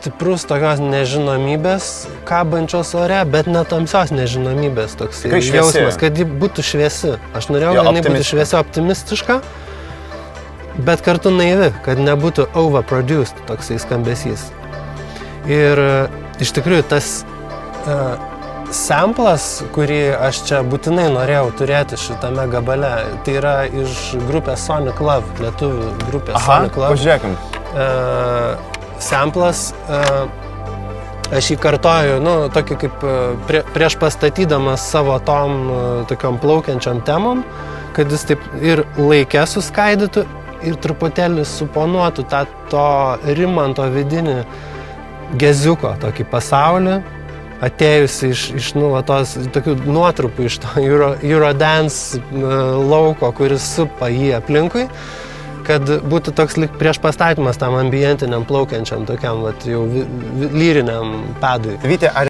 stiprus tokios nežinomybės kabančios ore, bet ne tamsios nežinomybės toks jausmas, kad ji būtų šviesi. Aš norėjau, kad jinai būtų šviesi, optimistiška, bet kartu naivi, kad nebūtų overproduced toksai skambesys. Ir iš tikrųjų tas samplas, kurį aš čia būtinai norėjau turėti šitame gabale, tai yra iš grupės Sonic Love, lietuvių grupės Sonic Love. Pažiūrėkim. Samplas, aš jį kartoju, tokį kaip prieš pastatydamas savo tom tokiom plaukiančiom temom, kad jis taip ir laikę suskaidytų ir truputėlį suponuotų to Rimanto vidinį geziuko tokį pasaulį, atėjusi iš tos tokių nuotrupų iš to Eurodance lauko, kuris supa jį aplinkui, kad būtų toks lyg prieš pastatymas tam ambientiniam plaukiančiam tokiam jau lyriniam pedui. Vytė, ar